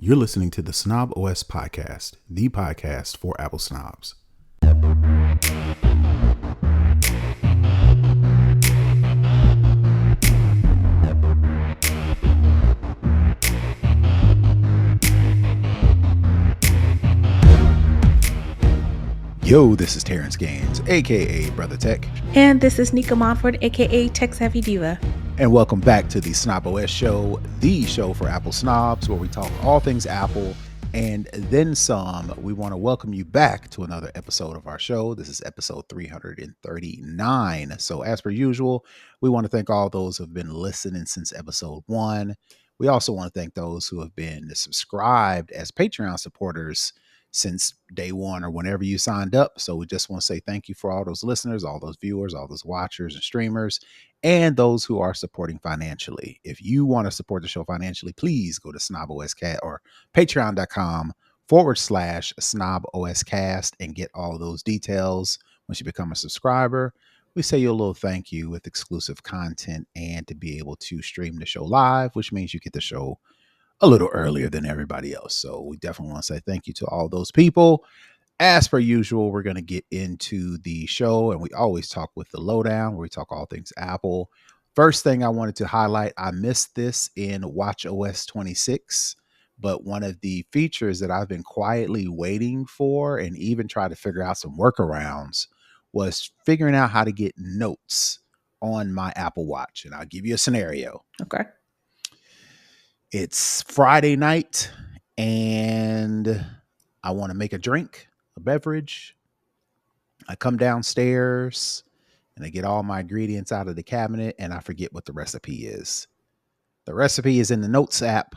You're listening to the Snob OS podcast, the podcast for Apple snobs. Yo, this is Terrance Gaines, aka Brother Tech. And this is Nica Montford, aka Tech Savvy Diva. And welcome back to the Snob OS show, the show for Apple snobs, where we talk all things Apple and then some. We want to welcome you back to another episode of our show. This is episode 339. So as per usual, we want to thank all those who have been listening since episode 1. We also want to thank those who have been subscribed as Patreon supporters since day one or whenever you signed up. So we just want to say thank you for all those listeners, all those viewers, all those watchers and streamers, and those who are supporting financially. If you want to support the show financially, please go to snoboscast or patreon.com/snoboscast and get all those details. Once you become a subscriber, we say you a little thank you with exclusive content and to be able to stream the show live, which means you get the show a little earlier than everybody else. So we definitely want to say thank you to all those people. As per usual, we're going to get into the show, and we always talk with the lowdown where we talk all things Apple. First thing I wanted to highlight, I missed this in watchOS 26, but one of the features that I've been quietly waiting for and even try to figure out some workarounds was figuring out how to get notes on my Apple Watch. And I'll give you a scenario. Okay. It's Friday night and I want to make a drink, a beverage. I come downstairs and I get all my ingredients out of the cabinet and I forget what the recipe is. The recipe is in the Notes app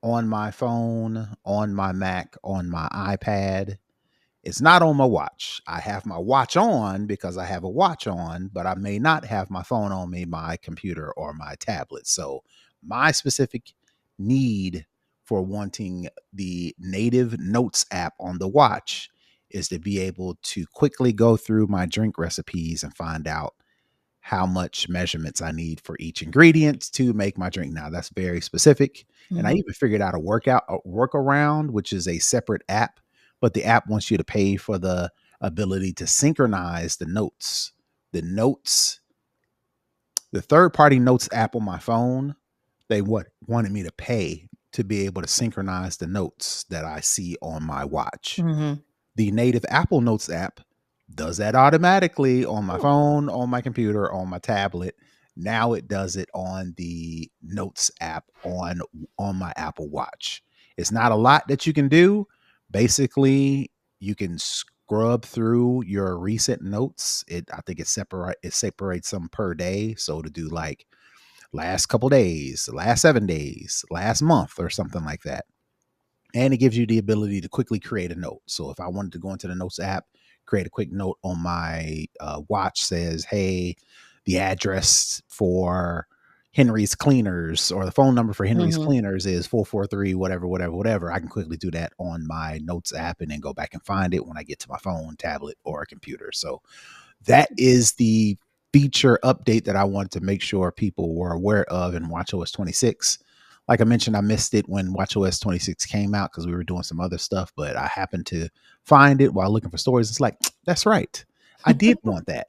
on my phone, on my Mac, on my iPad. It's not on my watch. I have my watch on because I have a watch on, but I may not have my phone on me, my computer, or my tablet. So my specific need for wanting the native Notes app on the watch is to be able to quickly go through my drink recipes and find out how much measurements I need for each ingredient to make my drink. Now that's very specific. Mm-hmm. And I even figured out a workaround, which is a separate app, but the app wants you to pay for the ability to synchronize the notes. The third-party Notes app on my phone, they wanted me to pay to be able to synchronize the notes that I see on my watch. Mm-hmm. The native Apple Notes app does that automatically on my phone, on my computer, on my tablet. Now it does it on the Notes app on my Apple Watch. It's not a lot that you can do. Basically, you can scrub through your recent notes. I think it separates them per day. So to do like last couple days, last 7 days, last month, or something like that. And it gives you the ability to quickly create a note. So if I wanted to go into the Notes app, create a quick note on my watch says, hey, the address for Henry's Cleaners or the phone number for Henry's Cleaners is 443, whatever. I can quickly do that on my Notes app and then go back and find it when I get to my phone, tablet, or a computer. So that is the feature update that I wanted to make sure people were aware of in watchOS 26. Like I mentioned, I missed it when watchOS 26 came out because we were doing some other stuff, but I happened to find it while looking for stories. It's like, that's right. I did want that.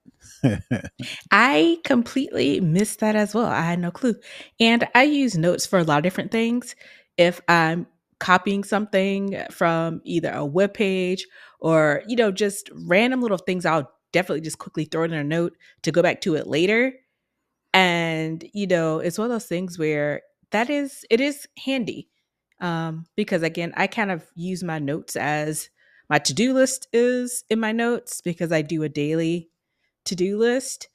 I completely missed that as well. I had no clue. And I use Notes for a lot of different things. If I'm copying something from either a web page or, just random little things, I'll definitely just quickly throw it in a note to go back to it later. And, it's one of those things where it is handy. Because again, I kind of use my notes as my to-do list is in my notes because I do a daily to-do list.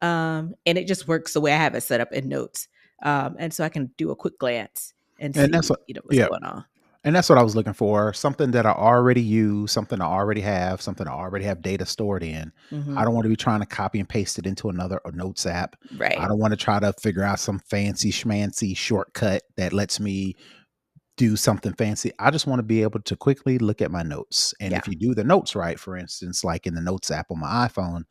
And it just works the way I have it set up in notes. And so I can do a quick glance and see what's going on. And that's what I was looking for. Something that I already use, something I already have data stored in. Mm-hmm. I don't want to be trying to copy and paste it into another Notes app. Right. I don't want to try to figure out some fancy schmancy shortcut that lets me do something fancy. I just want to be able to quickly look at my notes. And if you do the notes right, for instance, like in the Notes app on my iPhone,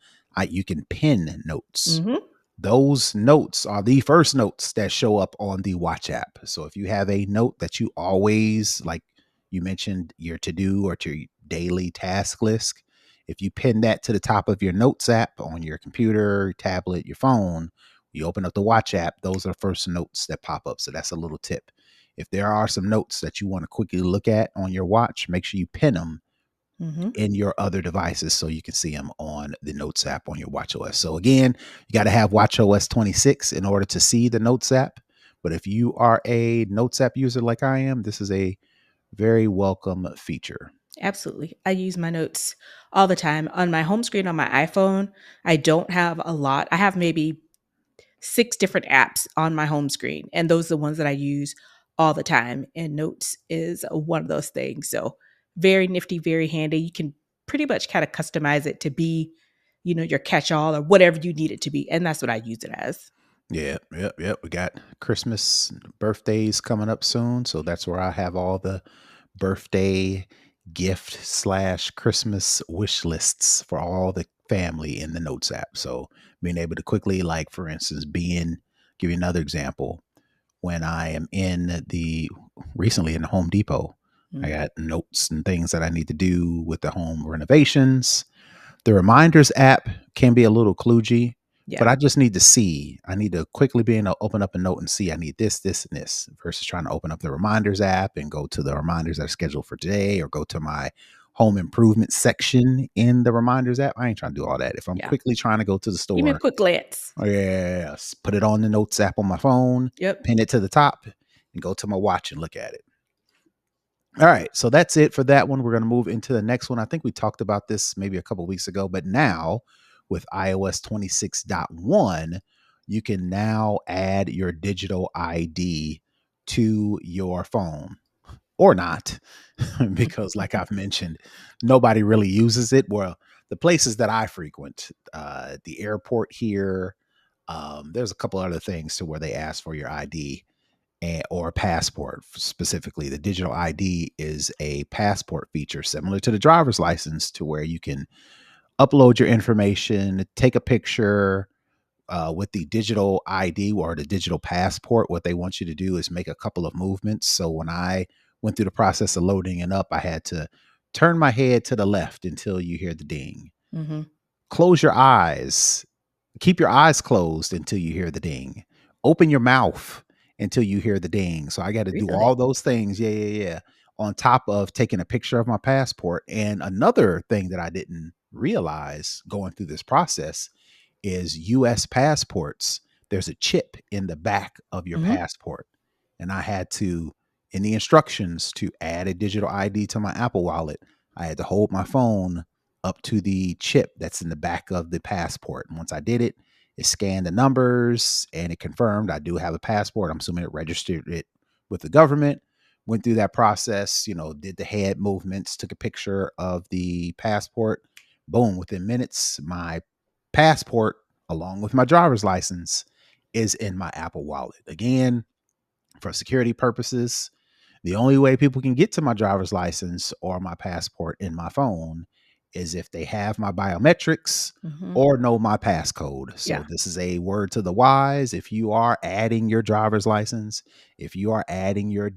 you can pin notes. Mm-hmm. those notes are the first notes that show up on the watch app. So if you have a note that you always, like you mentioned, your to do or to your daily task list, if you pin that to the top of your notes app on your computer, tablet, your phone, you open up the watch app, those are the first notes that pop up. So that's a little tip. If there are some notes that you want to quickly look at on your watch, make sure you pin them Hmm. in your other devices so you can see them on the Notes app on your watchOS. So again, you got to have watchOS 26 in order to see the Notes app. But if you are a Notes app user like I am, this is a very welcome feature. Absolutely. I use my notes all the time on my home screen on my iPhone. I don't have a lot. I have maybe 6 different apps on my home screen, and those are the ones that I use all the time. And notes is one of those things. So very nifty, very handy. You can pretty much kind of customize it to be, your catch-all or whatever you need it to be. And that's what I use it as. Yeah, yep. We got Christmas birthdays coming up soon. So that's where I have all the birthday gift slash Christmas wish lists for all the family in the Notes app. So being able to quickly, like for instance, give you another example. When I am recently in the Home Depot, I Mm, got notes and things that I need to do with the home renovations. The reminders app can be a little kludgy, but yeah. I just need to see. I need to quickly be able to open up a note and see I need this, this, and this versus trying to open up the reminders app and go to the reminders that are scheduled for today or go to my home improvement section in the reminders app. I ain't trying to do all that. If I'm Yeah. quickly trying to go to the Give me a store, quick glance. oh yes, put it on the notes app on my phone, Yep. pin it to the top, and go to my watch and look at it. All right, so that's it for that one. We're going to move into the next one. I think we talked about this maybe a couple weeks ago, but now with iOS 26.1, you can now add your digital ID to your phone or not, because like I've mentioned, nobody really uses it. Well, the places that I frequent, the airport here, there's a couple other things to where they ask for your ID or a passport. Specifically, the digital ID is a passport feature similar to the driver's license, to where you can upload your information, take a picture. With the digital ID or the digital passport, what they want you to do is make a couple of movements. So when I went through the process of loading it up, I had to turn my head to the left until you hear the ding. Hmm. Close your eyes, keep your eyes closed until you hear the ding. Open your mouth until you hear the ding. So I got to do Really? all those things. Yeah, yeah, yeah. On top of taking a picture of my passport. And another thing that I didn't realize going through this process is US passports. There's a chip in the back of your Hmm. passport. And I had to, in the instructions to add a digital ID to my Apple Wallet, I had to hold my phone up to the chip that's in the back of the passport. And once I did it, it scanned the numbers and it confirmed I do have a passport. I'm assuming it registered it with the government. Went through that process, did the head movements, took a picture of the passport. Boom, within minutes, my passport, along with my driver's license, is in my Apple Wallet. Again, for security purposes, the only way people can get to my driver's license or my passport in my phone is if they have my biometrics Hmm. or know my passcode. So Yeah. this is a word to the wise. If you are adding your driver's license, if you are adding your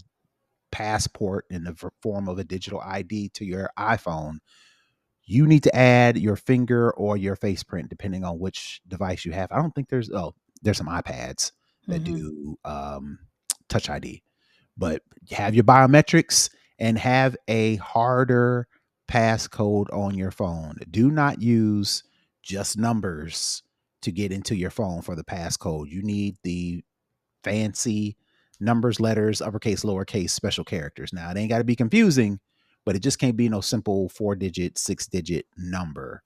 passport in the form of a digital ID to your iPhone, you need to add your finger or your face print, depending on which device you have. I don't think there's some iPads that Hmm. do Touch ID, but have your biometrics and have a harder passcode on your phone. Do not use just numbers to get into your phone for the passcode. You need the fancy numbers, letters, uppercase, lowercase, special characters. Now, it ain't got to be confusing, but it just can't be no simple 4 digit, 6 digit number.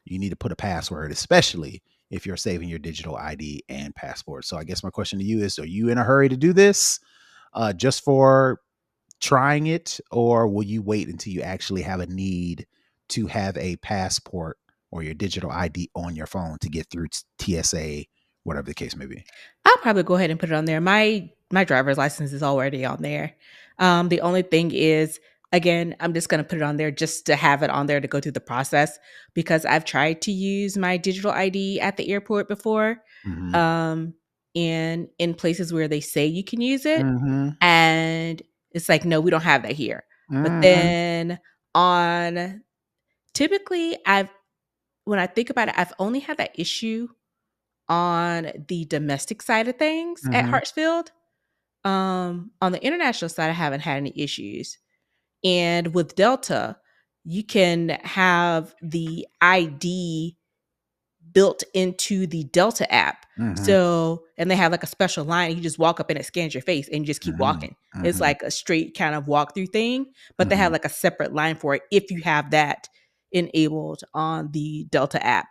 You need to put a password, especially if you're saving your digital ID and passport. So I guess my question to you is, are you in a hurry to do this just for trying it, or will you wait until you actually have a need to have a passport or your digital ID on your phone to get through TSA, whatever the case may be? I'll probably go ahead and put it on there. My driver's license is already on there. The only thing is, again, I'm just going to put it on there just to have it on there to go through the process because I've tried to use my digital ID at the airport before. Mhm. um, and in places where they say you can use it, Mhm. and it's like, no, we don't have that here. But Mhm. then on typically, I've when I think about it, I've only had that issue on the domestic side of things at Mhm. Hartsfield. On the international side, I haven't had any issues. And with Delta, you can have the ID built into the Delta app. Mhm. So, and they have like a special line. You just walk up and it scans your face and you just keep Mhm. walking. It's Mhm. like a straight kind of walkthrough thing, but they have Mhm. like a separate line for it if you have that enabled on the Delta app.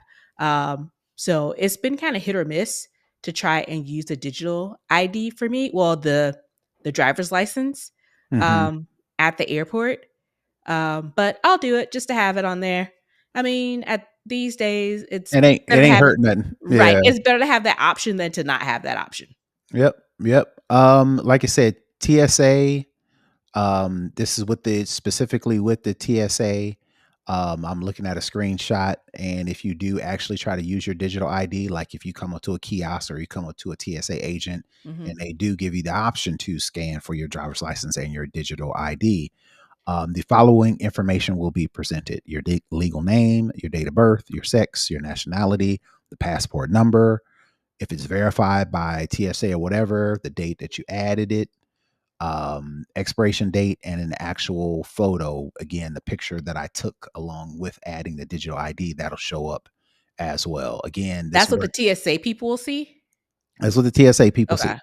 So it's been kind of hit or miss to try and use the digital ID for me. Well, the driver's license Mhm. um, at the airport. But I'll do it just to have it on there. I mean, at these days, it's It better to ain't have it hurt nothing. right. Yeah. It's better to have that option than to not have that option. Yep. Yep. Like I said, TSA. This is with the specifically with the TSA. I'm looking at a screenshot, and if you do actually try to use your digital ID, like if you come up to a kiosk or you come up to a TSA agent, Hmm. and they do give you the option to scan for your driver's license and your digital ID, the following information will be presented: your legal name, your date of birth, your sex, your nationality, the passport number, if it's verified by TSA or whatever, the date that you added it, expiration date, and an actual photo. Again, the picture that I took along with adding the digital ID that'll show up as well. Again, this That's what work the TSA people will see. that's what the TSA people see. Okay,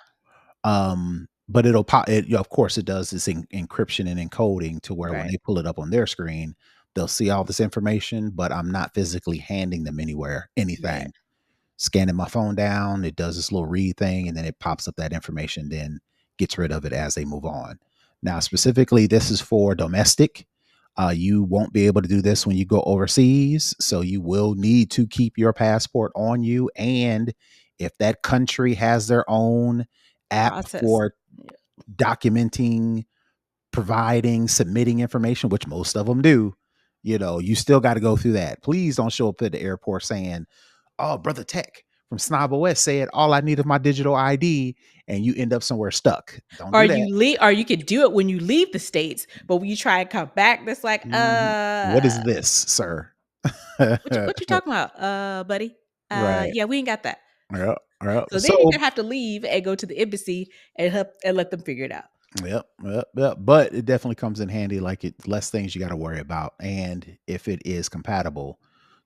But it'll pop. It, of course, it does this encryption and encoding to where when right, they pull it up on their screen, they'll see all this information. But I'm not physically handing them anywhere yeah. anything. Scanning my phone down, it does this little read thing, and then it pops up that information, then gets rid of it as they move on. Now, specifically, this is for domestic. You won't be able to do this when you go overseas, so you will need to keep your passport on you. And if that country has their own app Process. for Yeah. documenting, providing, submitting information, which most of them do, you still got to go through that. Please don't show up at the airport saying, "Oh, brother Tech from Snob OS said all I need is my digital ID," and you end up somewhere stuck. Don't Or do that. you leave, or you could do it when you leave the states, but when you try and come back, that's like, Mhm. What is this, sir? what you talking about, buddy? Right. Yeah, we ain't got that. Yep. Yep. So then you're So, gonna have to leave and go to the embassy and help and let them figure it out. yep, yep, yep. But it definitely comes in handy. Like it, less things you got to worry about, and if it is compatible,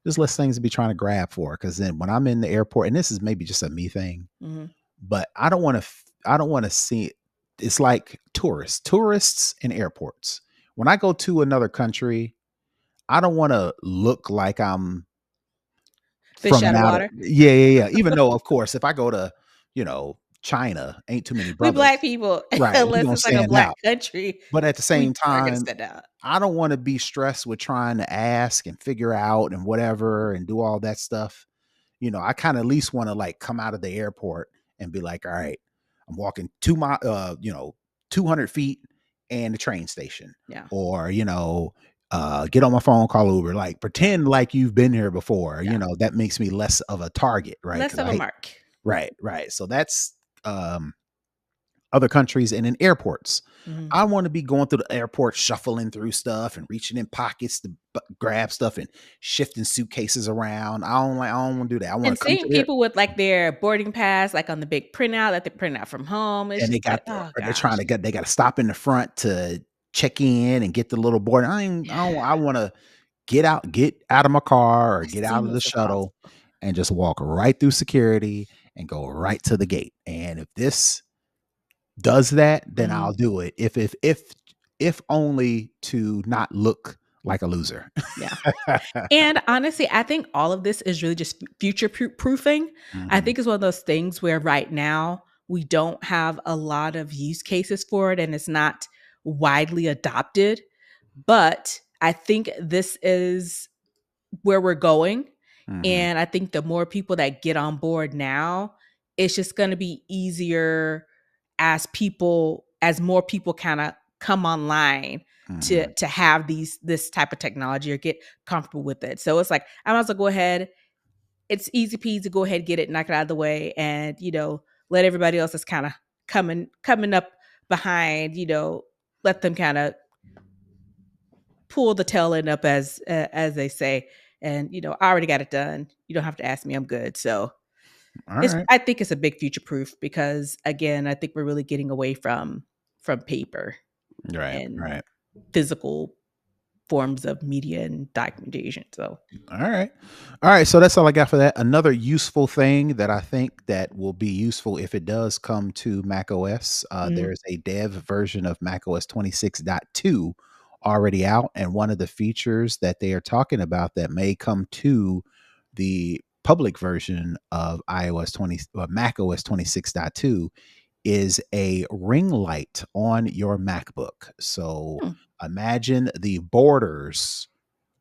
there's less things to be trying to grab for. Because then when I'm in the airport, and this is maybe just a me thing, Hmm. but I don't want to. I don't want to see. It's like tourists in airports. When I go to another country, I don't want to look like I'm Fish from out an of out of water. yeah, yeah, yeah. Even though, of course, if I go to China, ain't too many We black brothers, people, right? We unless gonna it's like a stand black out. country, But at the we same are gonna time, stand out. I don't want to be stressed with trying to ask and figure out and whatever and do all that stuff. I kind of at least want to like come out of the airport and be like, all right, I'm walking 200 feet and the train station, Yeah, or get on my phone, call Uber, like yeah, pretend like you've been here before. yeah. That makes me less of a target, right? Less Because of I a hate, mark. right, right. So that's um other countries and in airports. Mhm. I want to be going through the airport, shuffling through stuff and reaching in pockets to grab stuff and shifting suitcases around. I don't want to do that. I want And to come seeing to there, people with like their boarding pass, like on the big printout that they print out from home, it's and just like, oh they're trying gosh. to get they got to stop in the front to check in and get the little board. I want to get out of my car or As get out of the seamless as shuttle possible. and just walk right through security and go right to the gate. And if this does that, then I'll Mhm. do it. If only to not look like a loser. Yeah. And honestly, I think all of this is really just future proofing. I Mhm. think it's one of those things where right now we don't have a lot of use cases for it and it's not widely adopted. But I think this is where we're going. Mhm. And I think the more people that get on board now, it's just going to be easier as more people kind of come online Mhm. to have this type of technology or get comfortable with it. So it's like I might as well go ahead it's easy peasy. Go ahead, get it, knock it out of the way, and let everybody else that's kind of coming up behind. Let them kind of pull the tail end up, as they say. And I already got it done. You don't have to ask me. I'm good. So All right. I think it's a big future proof because again, I think we're really getting away from paper Right. and Right. physical forms of media and documentation. So, All right. All right. So that's all I got for that. Another useful thing that I think that will be useful if it does come to Mac OS, mhm, there's a dev version of Mac OS 26.2 already out. And one of the features that they are talking about that may come to the public version of iOS 20 or Mac OS 26.2 is a ring light on your MacBook. So hmm. imagine the borders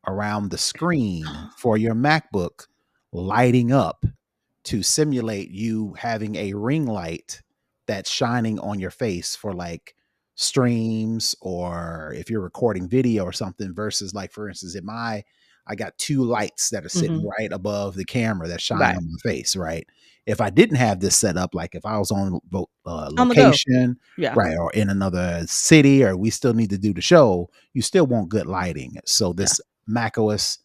around the screen for your MacBook lighting up to simulate you having a ring light that's shining on your face for like streams or if you're recording video or something versus like for instance in my I got two lights that are sitting Mhm. right above the camera that shine Right. on my face, right? If I didn't have this set up, like if I was on On the go. location, Yeah. right, or in another city, or we still need to do the show, you still want good lighting. So Yeah. this macOS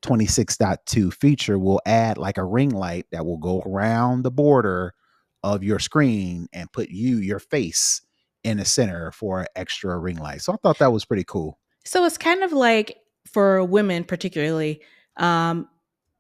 26.2 feature will add like a ring light that will go around the border of your screen and put your face in the center for an extra ring light. So I thought that was pretty cool. So it's kind of like for women, particularly, um,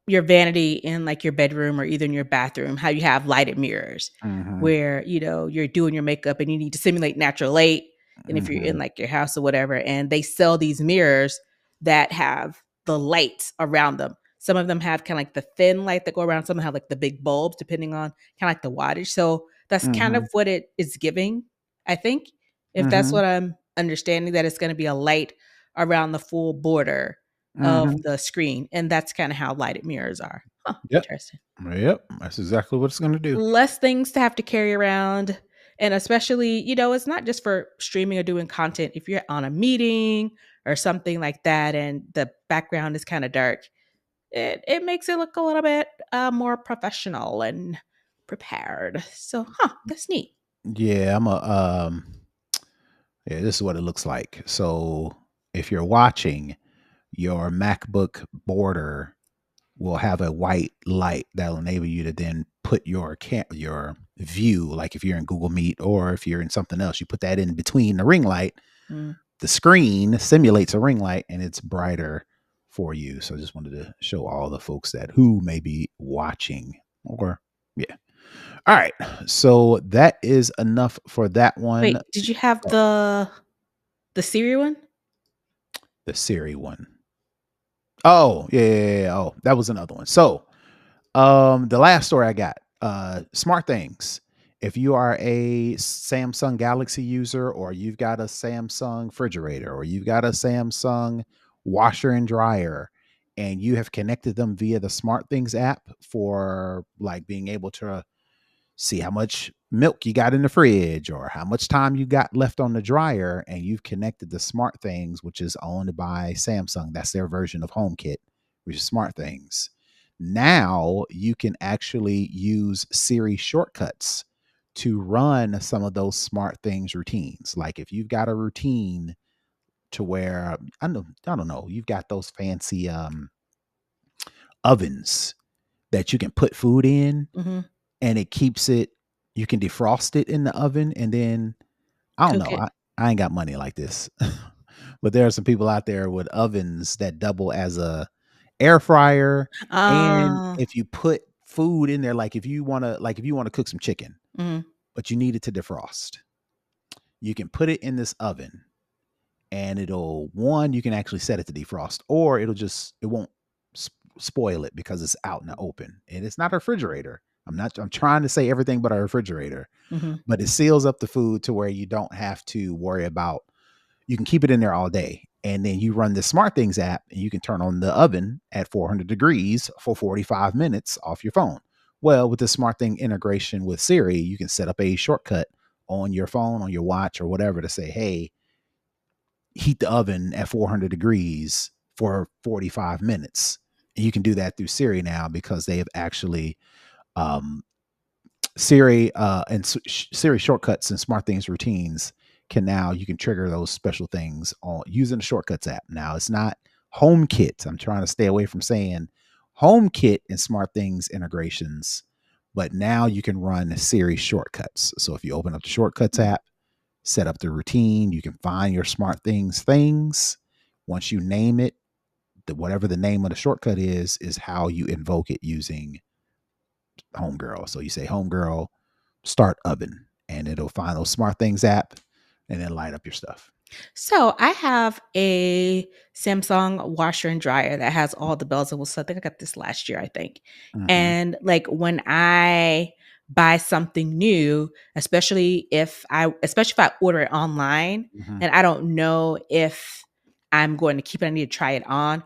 your vanity in like your bedroom or either in your bathroom, how you have lighted mirrors Mhm. where, you're doing your makeup and you need to simulate natural light. And if you're in Mhm. like your house or whatever, and they sell these mirrors that have the lights around them. Some of them have kind of like the thin light that go around. Some have like the big bulbs, depending on kind of like the wattage. So that's kind of Mhm. what it is giving, I think. If that's Mhm. what I'm understanding, that it's going to be a light around the full border of Mhm. the screen, and that's kinda how lighted mirrors are. Huh, Yep. interesting. Yep. That's exactly what it's going to do. Less things to have to carry around, and especially, it's not just for streaming or doing content. If you're on a meeting or something like that and the background is kinda dark, it makes it look a little bit, more professional and prepared. So, that's neat. Yeah, yeah, this is what it looks like. So if you're watching, your MacBook border will have a white light that'll enable you to then put your view, like if you're in Google Meet or if you're in something else, you put that in between the ring light. Mm. The screen simulates a ring light and it's brighter for you. So I just wanted to show all the folks that who may be watching or yeah. All right. So that is enough for that one. Wait, did you have Oh, the Siri one? the Siri one. Oh, yeah, yeah, yeah, yeah. Oh, that was another one. So the last story I got, SmartThings. If you are a Samsung Galaxy user, or you've got a Samsung refrigerator, or you've got a Samsung washer and dryer, and you have connected them via the SmartThings app for like being able to see how much milk you got in the fridge or how much time you got left on the dryer, and you've connected the SmartThings, which is owned by Samsung. That's their version of HomeKit, which is SmartThings. Now you can actually use Siri shortcuts to run some of those SmartThings routines. Like if you've got a routine to where I don't know, you've got those fancy ovens that you can put food in Mhm. and it keeps it, you can defrost it in the oven and then I don't Cook know. it. I ain't got money like this. But there are some people out there with ovens that double as a air fryer. And Ah, if you put food in there, like if you want to cook some chicken, mhm. but you need it to defrost, you can put it in this oven and you can actually set it to defrost, or it won't spoil it because it's out in the open. And it's not a refrigerator. I'm trying to say everything but a refrigerator, Mhm. but it seals up the food to where you don't have to worry about, you can keep it in there all day. And then you run the SmartThings app and you can turn on the oven at 400 degrees for 45 minutes off your phone. Well, with the SmartThing integration with Siri, you can set up a shortcut on your phone, on your watch, or whatever to say, hey, heat the oven at 400 degrees for 45 minutes. You can do that through Siri now because they have actually um, Siri and Siri shortcuts and SmartThings routines can now you can trigger those special things on using the shortcuts app. Now it's not HomeKit. I'm trying to stay away from saying HomeKit and SmartThings integrations, but now you can run Siri shortcuts. So if you open up the shortcuts Mm. app, set up the routine, you can find your SmartThings things. Once you name it, whatever the name of the shortcut is how you invoke it using Homegirl. So you say Homegirl start oven, and it'll find those SmartThings app and then light up your stuff. So I have a Samsung washer and dryer that has all the bells and whistles. I think I got this last year, I think. Mm-hmm. And like when I buy something new, especially if I order it online Mm-hmm. and I don't know if I'm going to keep it, I need to try it on.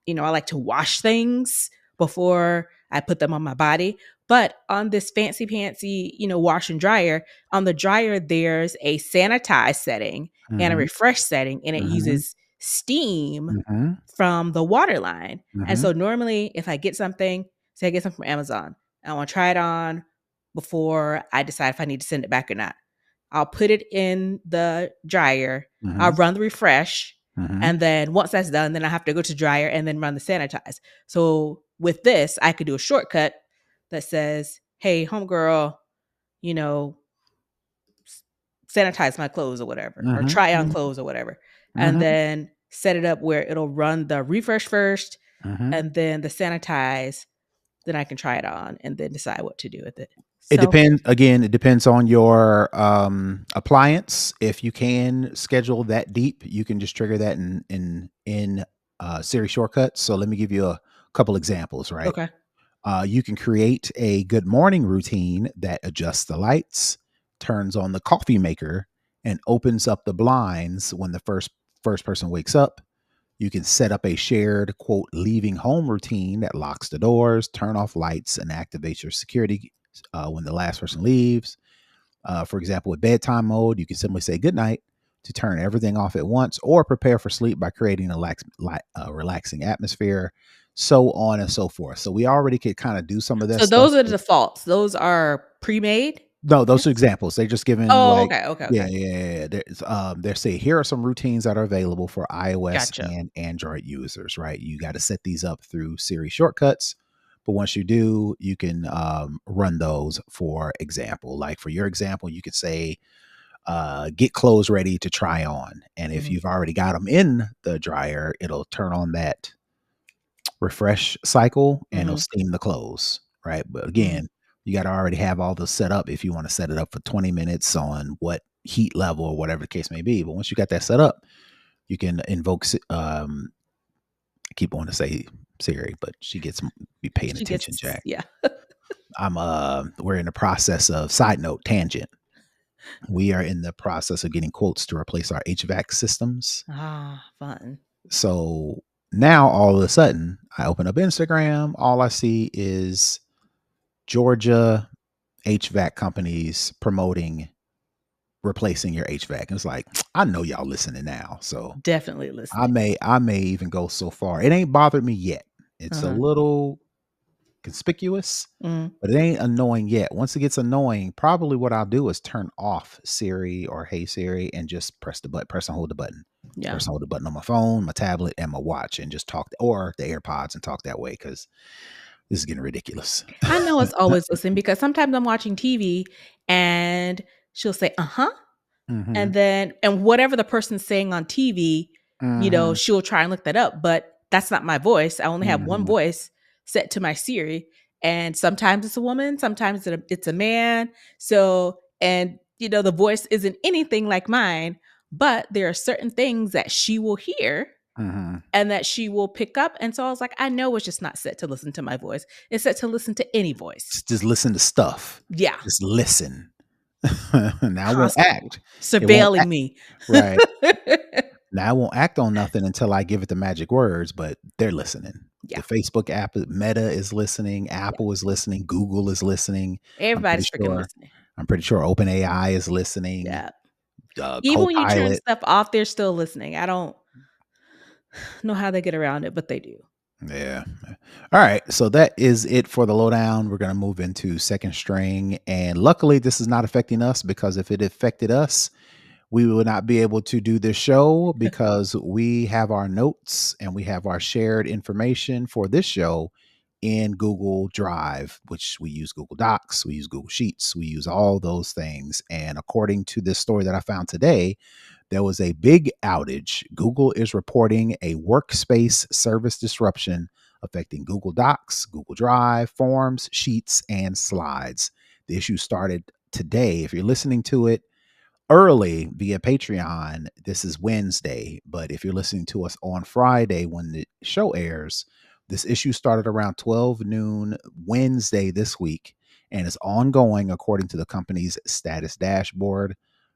I like to wash things before I put them on my body. But on this fancy pantsy, wash and dryer, on the dryer, there's a sanitize setting and a Mm-hmm. refresh setting, and it Mm-hmm. uses steam Mm-hmm. from the water line. And Mm-hmm. so normally if I get something, say I get something from Amazon, I want to try it on before I decide if I need to send it back or not. I'll put it in the dryer. I'll Mm-hmm. run the refresh. Mm-hmm. And then once that's done, then I have to go to dryer and then run the sanitize. So with this, I could do a shortcut that says, hey, homegirl, you know, sanitize my clothes or whatever, or try on Mm-hmm. clothes or whatever. And Mm-hmm. then set it up where it'll run the refresh first Mm-hmm. and then the sanitize. Then I can try it on and then decide what to do with it. It So, depends. Again, it depends on your appliance. If you can schedule that deep, you can just trigger that in Siri shortcuts. So let me give you a couple examples. Right, okay. you can create a good morning routine that adjusts the lights, turns on the coffee maker, and opens up the blinds when the first person wakes up. You can set up a shared quote leaving home routine that locks the doors, turn off lights, and activates your security when the last person leaves. For example, with bedtime mode, you can simply say goodnight to turn everything off at once, or prepare for sleep by creating a relaxing atmosphere, so on and so forth. So we already could kind of do some of that So stuff. those are the defaults. Those are pre-made? No, those are Yes. examples. They just given Oh, like, okay, okay, yeah, okay. yeah, yeah, yeah. They're saying here are some routines that are available for iOS Gotcha. and Android users, right? You got to set these up through Siri shortcuts. But once you do, you can run those for example. Like for your example, you could say, get clothes ready to try on. And if Mhm, you've already got them in the dryer, it'll turn on that refresh cycle and it'll mhm, steam the clothes, right? But mhm, again, you got to already have all this set up if you want to set it up for 20 minutes on what heat level or whatever the case may be. But once you got that set up, you can invoke, I keep wanting to say Siri, but she gets be paying She attention, gets Jack. yeah. We're in the process of side note tangent. We are in the process of getting quotes to replace our HVAC systems. Ah, fun. So now all of a sudden, I open up Instagram. All I see is Georgia HVAC companies promoting replacing your HVAC. And it's like, I know y'all listening now. So Definitely I listening. may I may even go so far. It ain't bothered me yet. It's a Uh-huh. little conspicuous, Mm, but it ain't annoying yet. Once it gets annoying, probably what I'll do is turn off Siri or Hey Siri and just press and hold the button. yeah. Press and hold the button on my phone, my tablet, and my watch and just talk or the AirPods and talk that way because this is getting ridiculous. I know it's always listening because sometimes I'm watching TV and she'll say, "Uh-huh." Mm-hmm. And whatever the person's saying on TV, Mm-hmm. she'll try and look that up, but that's not my voice. I only have one Mm-hmm. voice set to my Siri, and sometimes it's a woman, sometimes it's a man. So, and the voice isn't anything like mine, but there are certain things that she will hear Mm-hmm. and that she will pick up. And so I was like, I know it's just not set to listen to my voice. It's set to listen to any voice. Just listen to stuff. Yeah, Just listen. Now it won't constantly act. It won't surveilling act me. right. Now I won't act on nothing until I give it the magic words, but they're listening. Yeah, The Facebook app, Meta is listening, yeah. Apple is listening, Google is listening. I'm pretty Everybody's freaking sure listening. I'm pretty sure OpenAI is listening. Yeah. Even when you turn Copilot. stuff off, they're still listening. I don't know how they get around it, but they do. Yeah. All right. So that is it for the lowdown. We're going to move into second string. And luckily, this is not affecting us because if it affected us, we would not be able to do this show because we have our notes and we have our shared information for this show in Google Drive, which we use Google Docs, we use Google Sheets, we use all those things. And according to this story that I found today, there was a big outage. Google is reporting a workspace service disruption affecting Google Docs, Google Drive, Forms, Sheets, and Slides. The issue started today. If you're listening to it early via Patreon, this is Wednesday. But if you're listening to us on Friday when the show airs, this issue started around 12 noon Wednesday this week and is ongoing according to the company's status dashboard.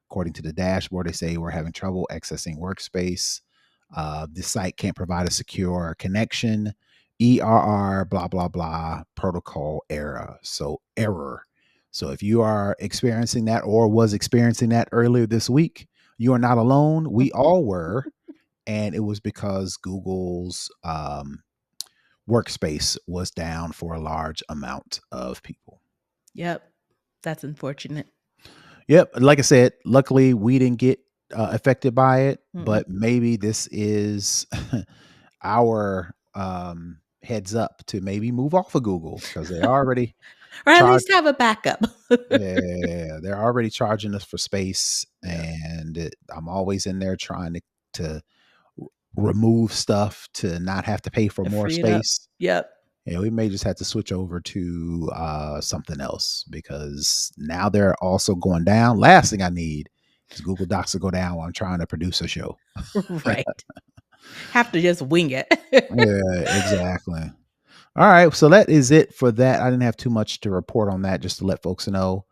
According to the dashboard, they say we're having trouble accessing workspace. The site can't provide a secure connection. ERR, blah, blah, blah, protocol error. So, error. So if you are experiencing that or was experiencing that earlier this week, you are not alone. We all were. And it was because Google's workspace was down for a large amount of people. Yep. That's unfortunate. Yep. Like I said, luckily we didn't get affected by it, Mm-mm. but maybe this is our heads up to maybe move off of Google because they already Or at charge. least have a backup. Yeah, they're already charging us for space, Yep. and I'm always in there trying to remove stuff to not have to pay for To more free it up. space. Yep. Yeah, we may just have to switch over to something else because now they're also going down. Last thing I need is Google Docs to go down while I'm trying to produce a show. Right. Have to just wing it. Yeah, exactly. All right, so that is it for that. I didn't have too much to report on that, just to let folks know.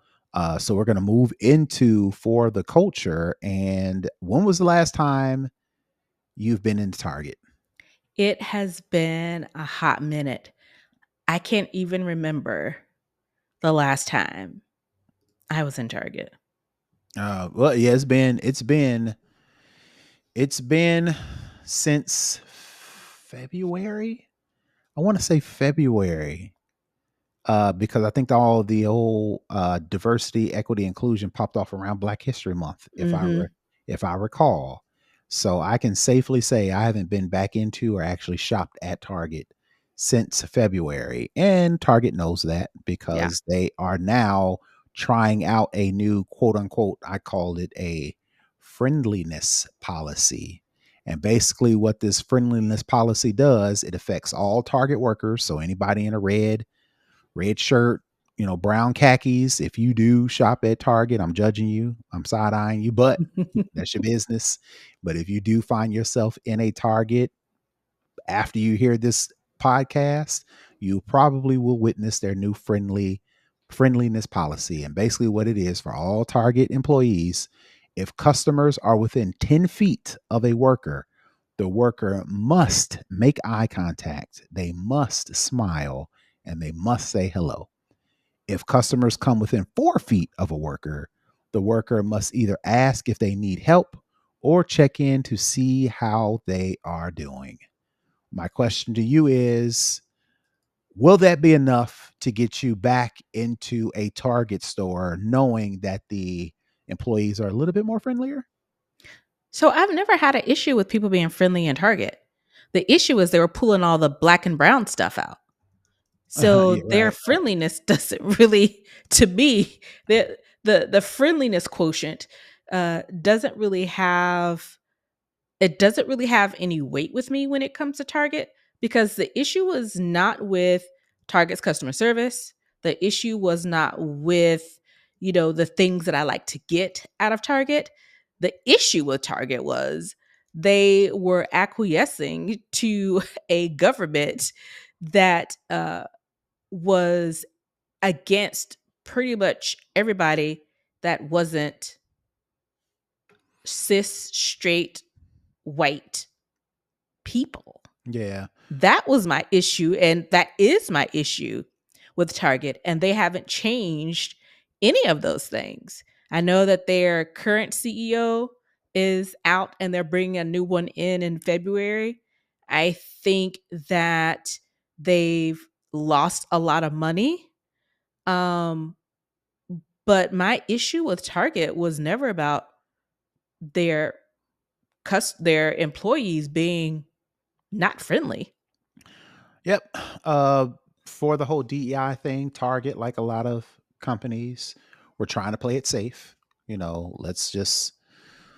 So we're going to move into for the culture. And when was the last time you've been in Target? It has been a hot minute. I can't even remember the last time I was in Target. Well, yeah, it's been since February. I want to say February. Because I think all the old diversity, equity, inclusion popped off around Black History Month, Mhm. if I recall. So I can safely say I haven't been back into or actually shopped at Target since February, and Target knows that Yeah. because they are now trying out a new quote unquote, I called it a friendliness policy. And basically, what this friendliness policy does, it affects all Target workers. So anybody in a red shirt, brown khakis. If you do shop at Target, I'm judging you. I'm side eyeing you, but that's your business. But if you do find yourself in a Target after you hear this podcast, you probably will witness their new friendliness policy. And basically, what it is for all Target employees, if customers are within 10 feet of a worker, the worker must make eye contact, they must smile, and they must say hello. If customers come within 4 feet of a worker, the worker must either ask if they need help or check in to see how they are doing. My question to you is, will that be enough to get you back into a Target store knowing that the employees are a little bit more friendlier? So I've never had an issue with people being friendly in Target. The issue is they were pulling all the black and brown stuff out. So Yeah, their right. friendliness doesn't really, to me, the friendliness quotient doesn't really have it doesn't really have any weight with me when it comes to Target because the issue was not with Target's customer service. The issue was not with, the things that I like to get out of Target. The issue with Target was they were acquiescing to a government that was against pretty much everybody that wasn't cis, straight, white people. Yeah. That was my issue. And that is my issue with Target. And they haven't changed any of those things. I know that their current CEO is out and they're bringing a new one in February. I think that they've lost a lot of money. Um, but my issue with Target was never about their their employees being not friendly. Yep. Uh, for the whole DEI thing, Target, like a lot of companies, were trying to play it safe. Let's just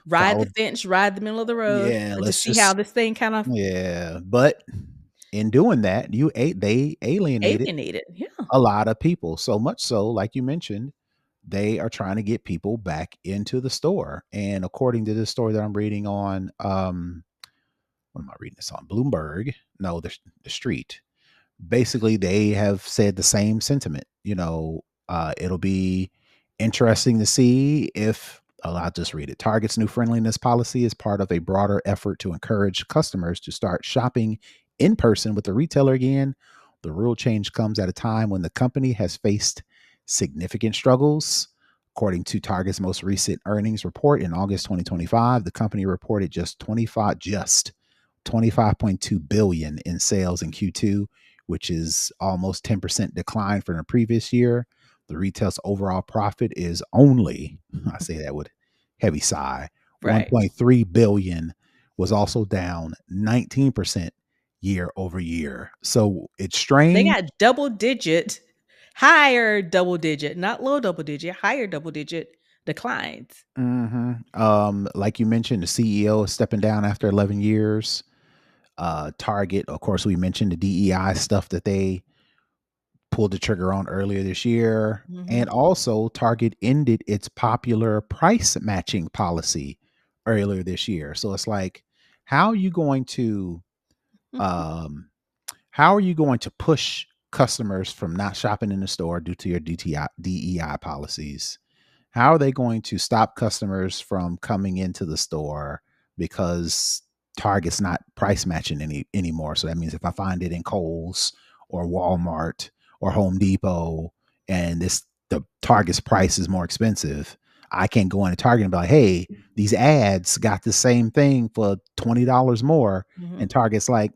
Ride the follow. fence, ride the middle of the road, Yeah, and just let's see how just this thing kind of yeah. But in doing that, they alienated alienated. Yeah. a lot of people. So much so, like you mentioned, they are trying to get people back into the store. And according to this story that I'm reading on, what am I reading this on? Bloomberg. No, the street. Basically, they have said the same sentiment. It'll be interesting to see if, I'll just read it. Target's new friendliness policy is part of a broader effort to encourage customers to start shopping in person with the retailer again. The real change comes at a time when the company has faced significant struggles. According to Target's most recent earnings report in August 2025, the company reported just 25.2 billion in sales in Q2, which is almost 10% decline from the previous year. The retail's overall profit is only, I say that with heavy sigh, Right. 1.3 billion, was also down 19% year over year. So it's They strange. got double digit, higher double digit, not low double digit, higher double digit declines. Like you mentioned, the CEO is stepping down after 11 years. Target, of course, we mentioned the DEI stuff that they pulled the trigger on earlier this year. Mhm. And also, Target ended its popular price matching policy earlier this year. So it's like, how are you going to um, how are you going to push customers from not shopping in the store due to your DEI policies? How are they going to stop customers from coming into the store because Target's not price matching anymore? So that means if I find it in Kohl's or Walmart or Home Depot and the Target's price is more expensive, I can't go into Target and be like, hey, these ads got the same thing for $20 more. Mhm. And Target's like,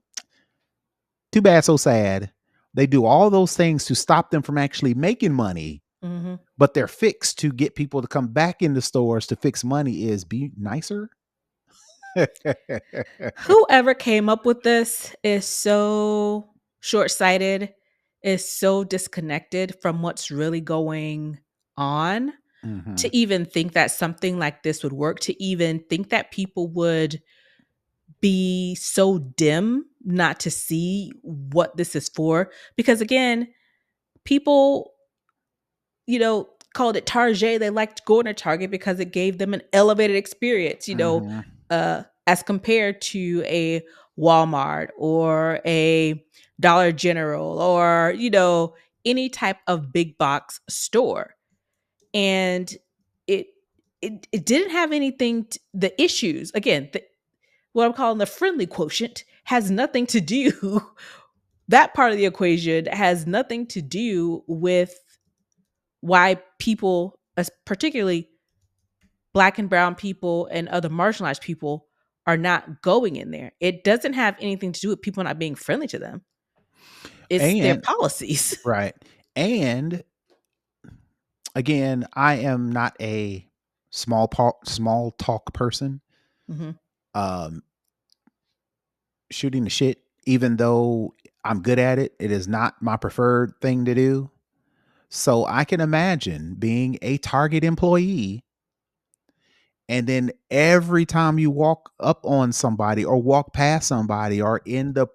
too bad, so sad. They do all those things to stop them from actually making money, Mhm. but their fix to get people to come back in the stores to fix money is be nicer. Whoever came up with this is so short-sighted, is so disconnected from what's really going on Mhm, to even think that something like this would work, to even think that people would be so dim not to see what this is for. Because again, people, called it Target. They liked going to Target because it gave them an elevated experience, mhm, as compared to a Walmart or a Dollar General or, any type of big box store. And it it didn't have anything the issues. Again, what I'm calling the friendly quotient has nothing to do that part of the equation has nothing to do with why people, particularly black and brown people and other marginalized people, are not going in there. It doesn't have anything to do with people not being friendly to them. It's their and policies. right, and again, I am not a small talk person. Mhm. Um, Shooting the shit, even though I'm good at it, it is not my preferred thing to do. So I can imagine being a Target employee, and then every time you walk up on somebody or walk past somebody or in the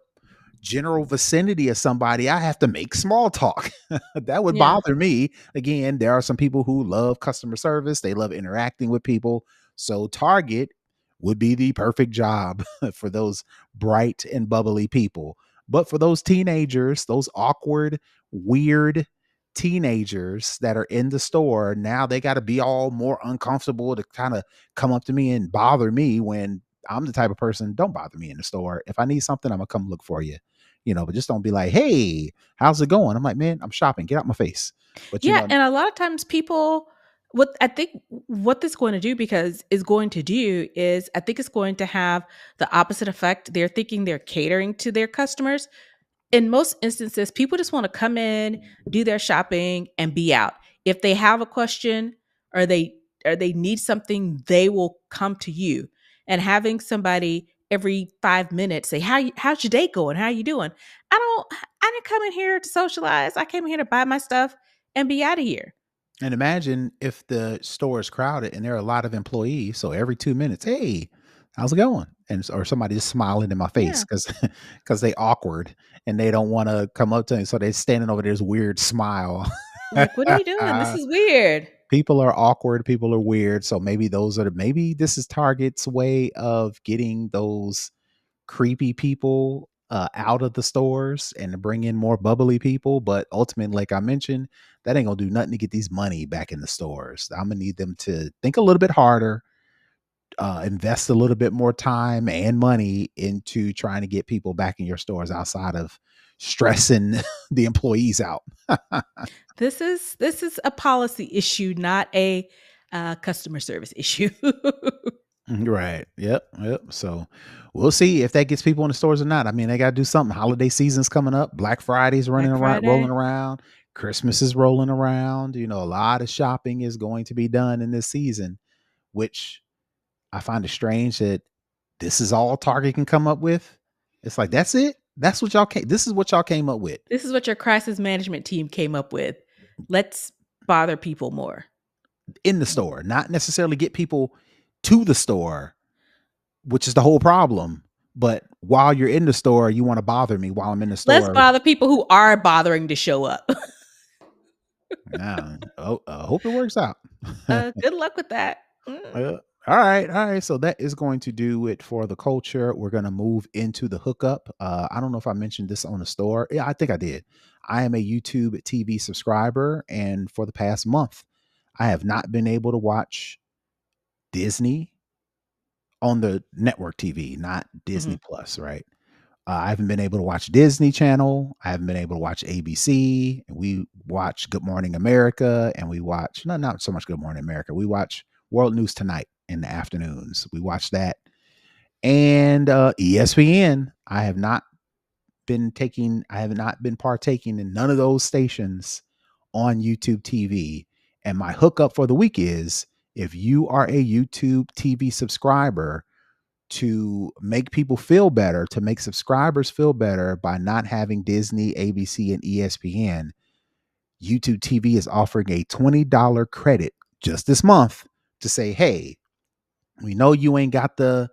general vicinity of somebody, I have to make small talk. That would Yeah. bother me. Again, there are some people who love customer service, they love interacting with people. So, Target would be the perfect job for those bright and bubbly people. But for those teenagers, those awkward, weird teenagers that are in the store, now they got to be all more uncomfortable to kind of come up to me and bother me when I'm the type of person, don't bother me in the store. If I need something, I'm gonna come look for you, but just don't be like, hey, how's it going? I'm like, man, I'm shopping. Get out my face. But Yeah, and a lot of times people, What I think what this going to do because is going to do is I think it's going to have the opposite effect. They're thinking they're catering to their customers. In most instances, people just want to come in, do their shopping, and be out. If they have a question or they need something, they will come to you. And having somebody every 5 minutes say, how's your day going? How you doing? I didn't come in here to socialize. I came in here to buy my stuff and be out of here. And imagine if the store is crowded and there are a lot of employees. So every 2 minutes, hey, how's it going? And or somebody just smiling in my face Yeah. because they awkward and they don't want to come up to me. So they're standing over there, this weird smile. Like, what are you doing? This is weird. People are awkward. People are weird. So maybe maybe this is Target's way of getting those creepy people out of the stores and to bring in more bubbly people. But ultimately, like I mentioned, that ain't gonna do nothing to get these money back in the stores. I'm gonna need them to think a little bit harder, invest a little bit more time and money into trying to get people back in your stores outside of stressing the employees out. This is a policy issue, not a customer service issue. Right. Yep. Yep. So we'll see if that gets people in the stores or not. I mean, they got to do something. Holiday season's coming up. Black Friday's running Black around, rolling Friday. around. Christmas is rolling around. A lot of shopping is going to be done in this season, which I find it strange that this is all Target can come up with. It's like, that's it. That's what y'all came. This is what y'all came up with This is what your crisis management team came up with. Let's bother people more. in the store, not necessarily get people to the store, which is the whole problem. But while you're in the store, you want to bother me while I'm in the Let's store. bother people who are bothering to show up. Yeah. Oh, hope it works out. Good luck with that. Mm. Uh, all right, all right. So that is going to do it for the culture. We're going to move into the hookup. I don't know if I mentioned this on the store. Yeah, I think I did. I am a YouTube TV subscriber, and for the past month, I have not been able to watch Disney on the network TV, not Disney Mhm. Plus, right? I haven't been able to watch Disney Channel. I haven't been able to watch ABC. We watch Good Morning America, and we watch not so much Good Morning America. We watch World News Tonight in the afternoons. We watch that, and ESPN. I have not been partaking in none of those stations on YouTube TV. And my hookup for the week is if you are a YouTube TV subscriber, to make people feel better, to make subscribers feel better by not having Disney, ABC, and ESPN, YouTube TV is offering a $20 credit just this month to say, hey, we know you ain't got the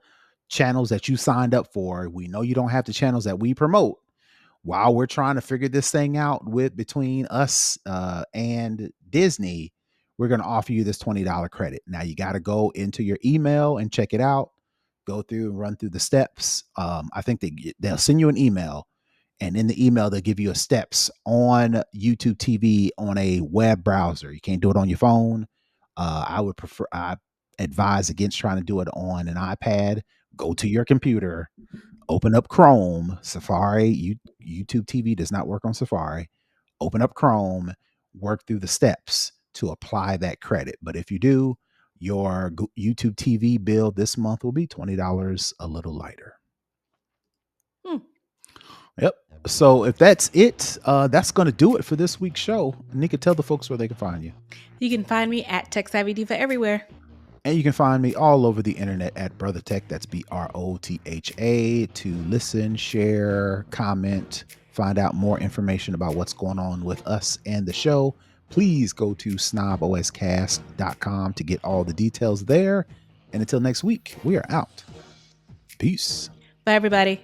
channels that you signed up for. We know you don't have the channels that we promote. While we're trying to figure this thing out with between us and Disney, we're going to offer you this $20 credit. Now you got to go into your email and check it out. Go through and run through the steps. I think they'll send you an email, and in the email they'll give you a steps on YouTube TV on a web browser. You can't do it on your phone. I advise against trying to do it on an iPad. Go to your computer, open up Chrome, Safari. YouTube TV does not work on Safari. Open up Chrome, work through the steps to apply that credit. But if you do, your YouTube TV bill this month will be $20 a little lighter. Hmm. Yep. So if that's it, that's going to do it for this week's show. Nika, tell the folks where they can find you. You can find me at Tech Savvy Diva everywhere. And you can find me all over the internet at Brother Tech. That's BROTHA to listen, share, comment, find out more information about what's going on with us and the show. Please go to snoboscast.com to get all the details there. And until next week, we are out. Peace. Bye, everybody.